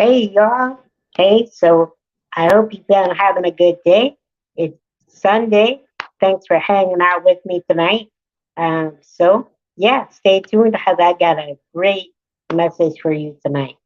Hey, y'all. Hey, so I hope you've been having a good day. It's Sunday. Thanks for hanging out with me tonight. Yeah, stay tuned because I got a great message for you tonight.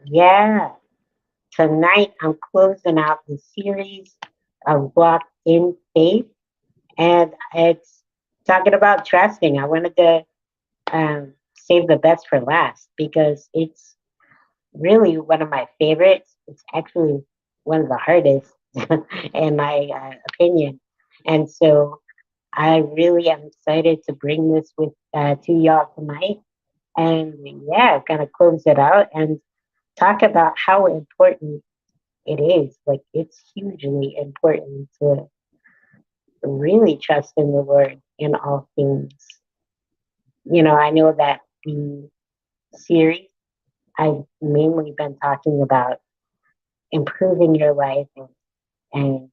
Yeah, tonight I'm closing out the series of Walk in Faith, and it's talking about trusting. I wanted to save the best for last because it's really one of my favorites. It's actually one of the hardest, in my opinion. And so I really am excited to bring this with to y'all tonight. And yeah, kind of close it out and talk about how important it is. Like, it's hugely important to really trust in the Lord in all things. I know that the series I've mainly been talking about improving your life and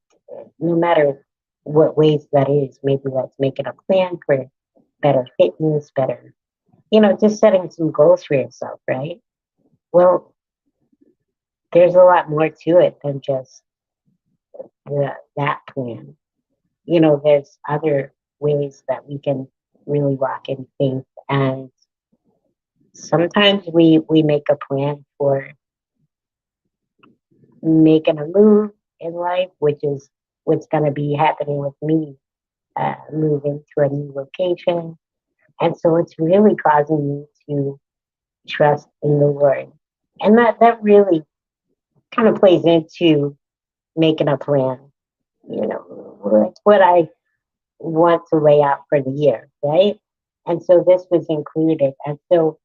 no matter what ways that is, maybe that's making a plan for better fitness, better, just setting some goals for yourself, right? Well, there's a lot more to it than just that plan. There's other ways that we can really walk in faith. And sometimes we make a plan for making a move in life, which is what's going to be happening with me, moving to a new location. And so it's really causing me to trust in the Lord. And that really kind of plays into making a plan, like what I want to lay out for the year, right? And so this was included. And so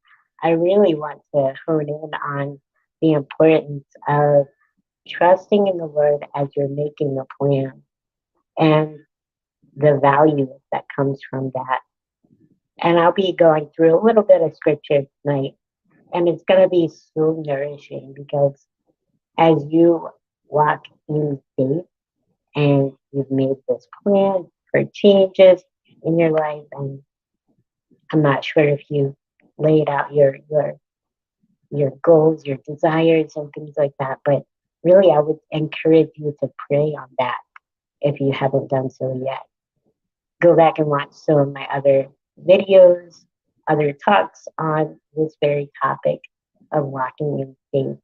I really want to hone in on the importance of trusting in the Lord as you're making a plan and the value that comes from that. And I'll be going through a little bit of scripture tonight, and it's going to be so nourishing because as you walk in faith and you've made this plan for changes in your life, and I'm not sure if you laid out your goals, your desires, and things like that, but really I would encourage you to pray on that if you haven't done so yet. Go back and watch some of my other videos, other talks on this very topic of walking in faith,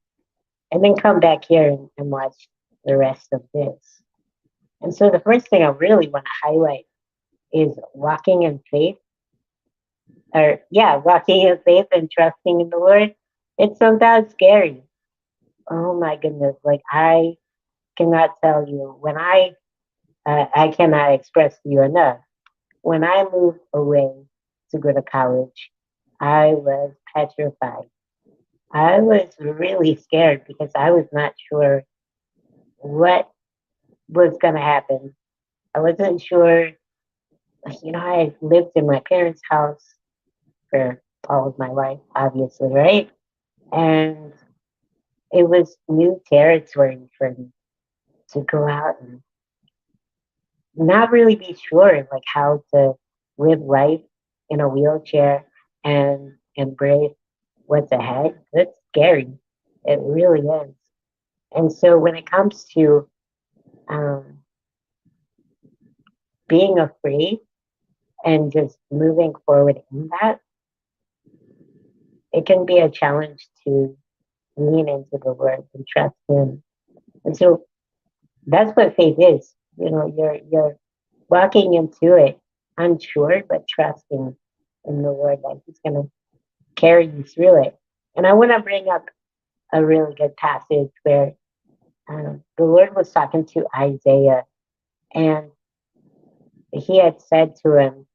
and then come back here and watch the rest of this. And so the first thing I really want to highlight is walking in faith, or yeah, walking in faith and trusting in the Lord. It's sometimes scary. Oh my goodness. Like, I cannot tell you I cannot express to you enough. When I moved away to go to college, I was petrified. I was really scared because I was not sure what was going to happen. I wasn't sure. I lived in my parents' house for all of my life, obviously, right? And it was new territory for me to go out and not really be sure like how to live life in a wheelchair and embrace what's ahead. It's scary. It really is. And so when it comes to um, being afraid and just moving forward in that, it can be a challenge to lean into the Lord and trust Him. And so that's what faith is. You're walking into it unsure, but trusting in the Lord that He's going to carry you through it. And I want to bring up a really good passage where the Lord was talking to Isaiah, and He had said to him,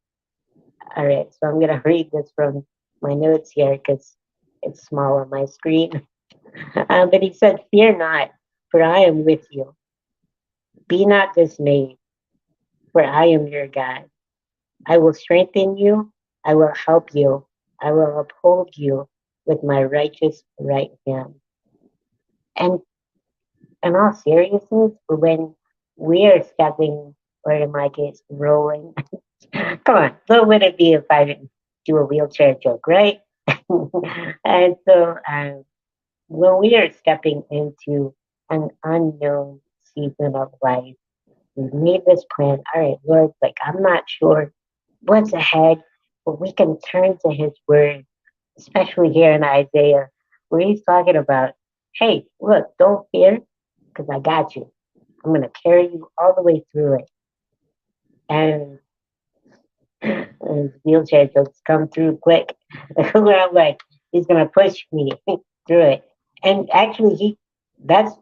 all right, so I'm going to read this from my notes here because it's small on my screen. But He said, "Fear not, for I am with you. Be not dismayed, for I am your God. I will strengthen you. I will help you. I will uphold you with my righteous right hand. And in all seriousness, when we are stepping, or in my case, rolling, come on, what would it be if I didn't do a wheelchair joke, right? And so when we are stepping into an unknown season of life, we've made this plan. All right, Lord, like I'm not sure what's ahead, but we can turn to His Word, especially here in Isaiah, where He's talking about, hey, look, don't fear, because I got you. I'm going to carry you all the way through it. And, and wheelchair jokes come through quick. Where I'm like, He's going to push me through it. And actually, that's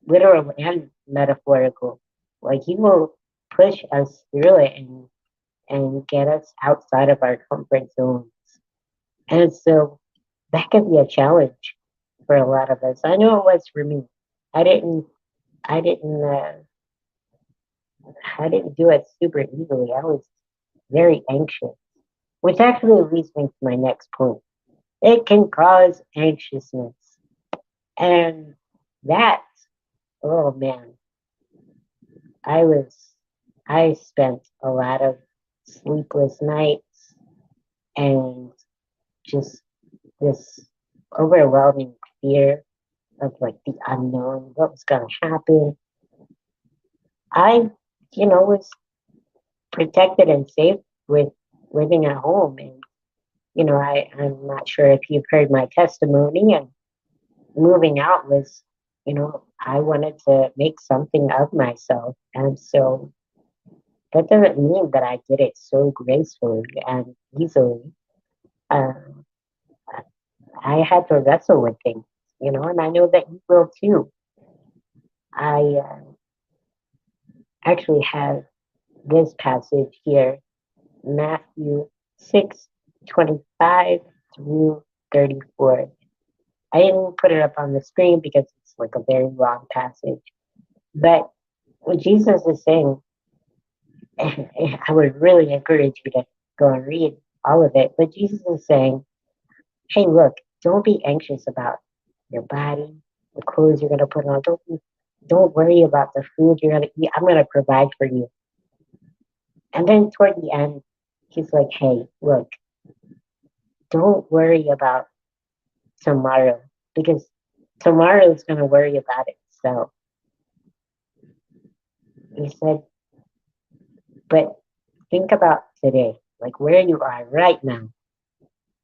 literal and metaphorical. Like, He will push us through it and get us outside of our comfort zones. And so that could be a challenge for a lot of us. I know it was for me. I didn't, I didn't, uh, I didn't do it super easily. I was very anxious, which actually leads me to my next point. It can cause anxiousness, and that, oh man, I was, I spent a lot of sleepless nights and just this overwhelming fear of like the unknown, what was going to happen. I, was protected and safe with living at home. And, I'm not sure if you've heard my testimony, and moving out was, I wanted to make something of myself. And so that doesn't mean that I did it so gracefully and easily. Um, I had to wrestle with things, and I know that you will too. I actually have this passage here, Matthew 6:25 through 34. I didn't put it up on the screen because it's like a very long passage. But what Jesus is saying, I would really encourage you to go and read all of it. But Jesus is saying, hey, look, don't be anxious about your body, the clothes you're going to put on. Don't worry about the food you're going to eat. I'm going to provide for you. And then toward the end, he's like, hey, look, don't worry about tomorrow, because tomorrow is going to worry about itself. He said, but think about today, like where you are right now.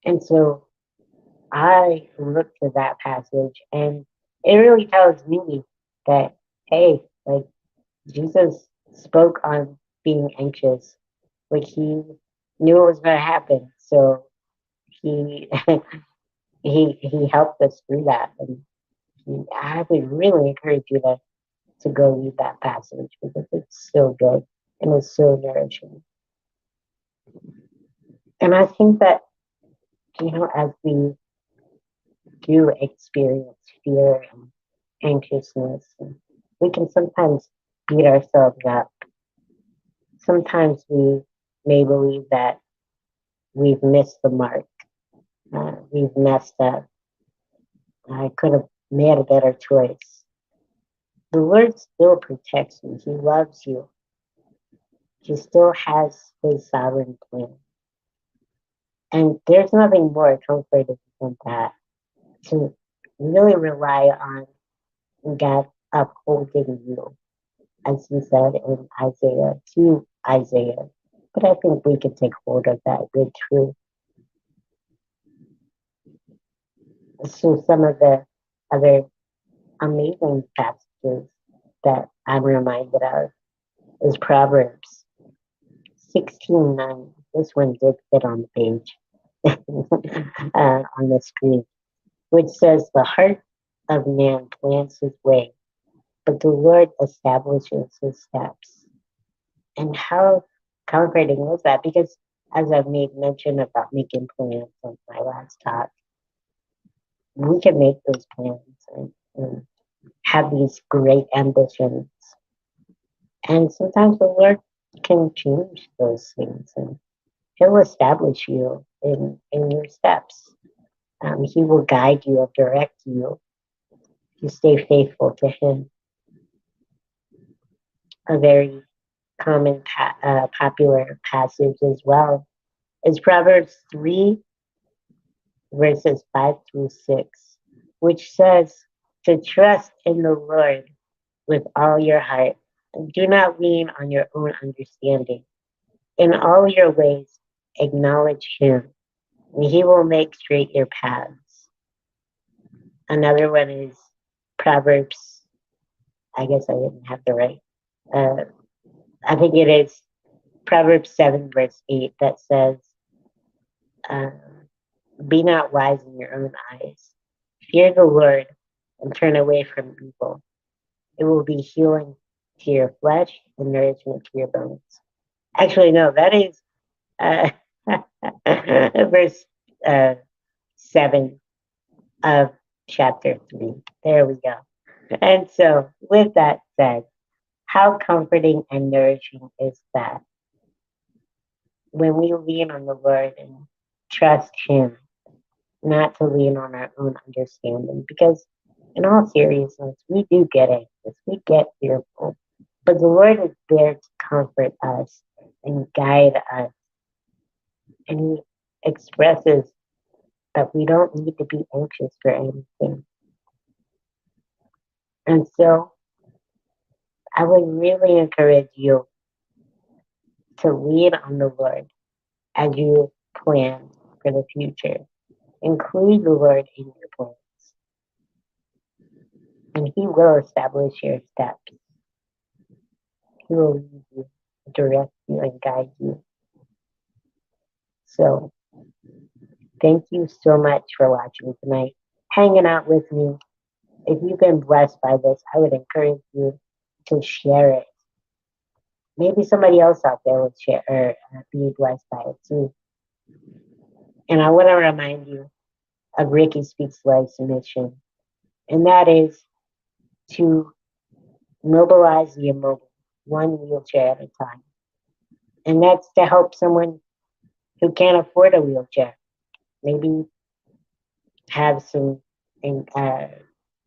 And so I look to that passage, and it really tells me that, hey, like Jesus spoke on being anxious. Like he knew it was going to happen. So he he helped us through that. And I would really encourage you to go read that passage because it's so good and it's so nourishing. And I think that, as we do experience fear and anxiousness, and we can sometimes beat ourselves up. Sometimes we may believe that we've missed the mark, we've messed up. I could have made a better choice. The Lord still protects you. He loves you. He still has His sovereign plan. And there's nothing more comforting than that, to really rely on God upholding you, as He said in Isaiah to Isaiah. But I think we can take hold of that good truth. So some of the other amazing passages that I'm reminded of is Proverbs 16:9. This one did fit on the page on the screen, which says, the heart of man plans his way, but the Lord establishes his steps. And how comforting was that? Because as I've made mention about making plans on my last talk, we can make those plans and have these great ambitions. And sometimes the Lord can change those things, and He'll establish you in your steps. He will guide you or direct you to stay faithful to Him. A very common, popular passage as well is Proverbs 3, verses 5 through 6, which says to trust in the Lord with all your heart and do not lean on your own understanding. In all your ways, acknowledge Him, and He will make straight your paths. Another one is Proverbs, I guess I didn't have the right. I think it is Proverbs 7, verse 8, that says, um, be not wise in your own eyes. Fear the Lord and turn away from evil. It will be healing to your flesh and nourishment to your bones. Actually, no, that is uh, verse 7 of chapter 3. There we go. And so, with that said, how comforting and nourishing is that when we lean on the Lord and trust Him, not to lean on our own understanding? Because, in all seriousness, we do get anxious, we get fearful, but the Lord is there to comfort us and guide us. And He expresses that we don't need to be anxious for anything. And so, I would really encourage you to lean on the Lord as you plan for the future. Include the Lord in your plans, and He will establish your steps. He will lead you, direct you, and guide you. So, thank you so much for watching tonight, hanging out with me. If you've been blessed by this, I would encourage you to share it. Maybe somebody else out there would share or be blessed by it too. And I want to remind you of Ricky Speaks Life's mission, and that is to mobilize the immobile, one wheelchair at a time. And that's to help someone who can't afford a wheelchair. Maybe have some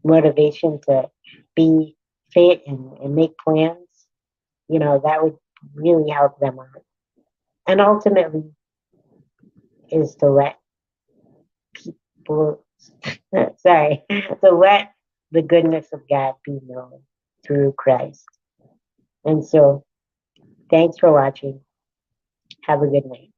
motivation to be fit and make plans. That would really help them out. And ultimately is to let people, sorry, to let the goodness of God be known through Christ. And so, thanks for watching. Have a good night.